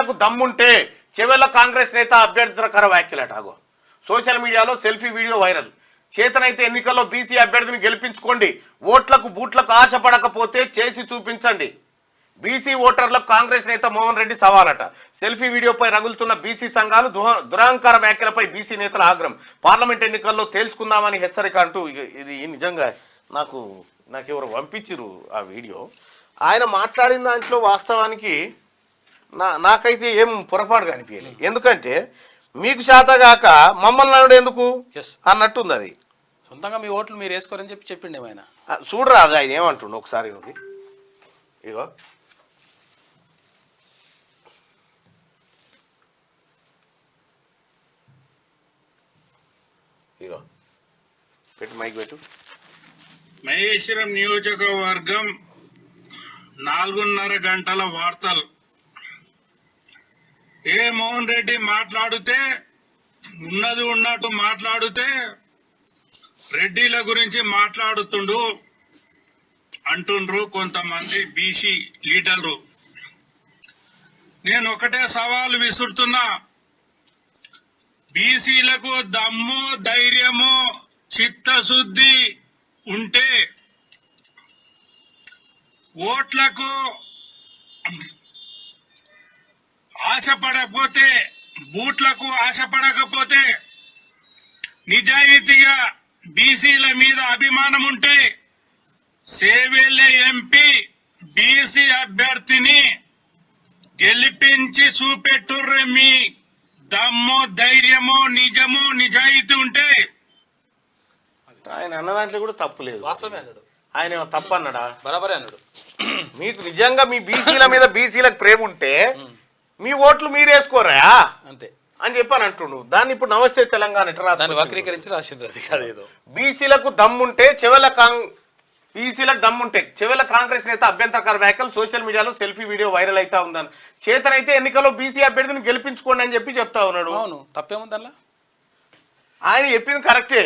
బీసీలకు దమ్ముంటే చెవెళ్ల కాంగ్రెస్ నేత అభ్యర్థికర వ్యాఖ్యలటాగో సోషల్ మీడియాలో సెల్ఫీ వీడియో వైరల్. చేతనైతే ఎన్నికల్లో బీసీ అభ్యర్థిని గెలిపించుకోండి, ఓట్లకు బూట్లకు ఆశపడకపోతే చేసి చూపించండి. బీసీ ఓటర్లకు కాంగ్రెస్ నేత మోహన్ రెడ్డి సవాలట. సెల్ఫీ వీడియోపై రగులుతున్న బీసీ సంఘాలు దురహంకార వ్యాఖ్యలపై బీసీ నేతల ఆగ్రహం. పార్లమెంట్ ఎన్నికల్లో తేల్చుకుందామని హెచ్చరిక అంటూ ఇది నిజంగా నాకు ఎవరు పంపించిరు ఆ వీడియో. ఆయన మాట్లాడిన దాంట్లో వాస్తవానికి నాకైతే ఏం పొరపాటుగా అనిపించలేదు. ఎందుకంటే మీకు శాతగాక మమ్మల్ని అనడు ఎందుకు అన్నట్టుంది. అది సొంతంగా మీ ఓట్లు మీరు వేసుకోరని చెప్పిండే ఆయన. చూడరా అది ఆయన ఏమంటుండు ఒకసారి నువ్వు. ఇగో ఇగో పెట్టు, మైక్ పెట్టు. మహేశ్వరం నియోజకవర్గం 4:30 గంటల వార్తలు. మోహన్ రెడ్డి మాట్లాడితే ఉన్నది ఉన్నట్టు మాట్లాడితే రెడ్డిల గురించి మాట్లాడుతుండు అంటుండ్రు కొంతమంది బీసీ లీడర్లు. నేను ఒకటే సవాలు విసురుతున్నా, బీసీలకు దమ్ము ధైర్యము చిత్తశుద్ధి ఉంటే ఓట్లకు ఆశపడకపోతే బూట్లకు ఆశపడకపోతే నిజాయితీగా బీసీల మీద అభిమానం ఉంటే సేవెల్లే ఎంపీ బీసీ అభ్యర్థిని గెలిపించి చూపెట్టుర్రే. మీ దమ్ము ధైర్యము నిజము నిజాయితీ ఉంటే. ఆయన అన్న దాంట్లో కూడా తప్పు లేదు, వాస్తవమే అన్నాడు. ఆయన తప్పు అన్నాడా? బరాబరే అన్నాడు. మీకు నిజంగా మీ బీసీల మీద బీసీలకు ప్రేమ ఉంటే మీ ఓట్లు మీరు వేసుకోరా అంతే అని చెప్పని అంటుండు. దాన్ని ఇప్పుడు నమస్తే తెలంగాణ వక్రీకరించి రాసిండ్రు. అది కాదేదో బీసీలకు దమ్ముంటే చెవెల కాంగ్రెస్ నేత అభ్యంతరకర వ్యాఖ్యలు సోషల్ మీడియాలో సెల్ఫీ వీడియో వైరల్ అవుతా ఉందని. చేతనైతే ఎన్నికల్లో బీసీ అభ్యర్థిని గెలిపించుకోండి అని చెప్తా ఉన్నాడు. అవును, తప్పేముందల్లా? ఆయన చెప్పింది కరెక్టే.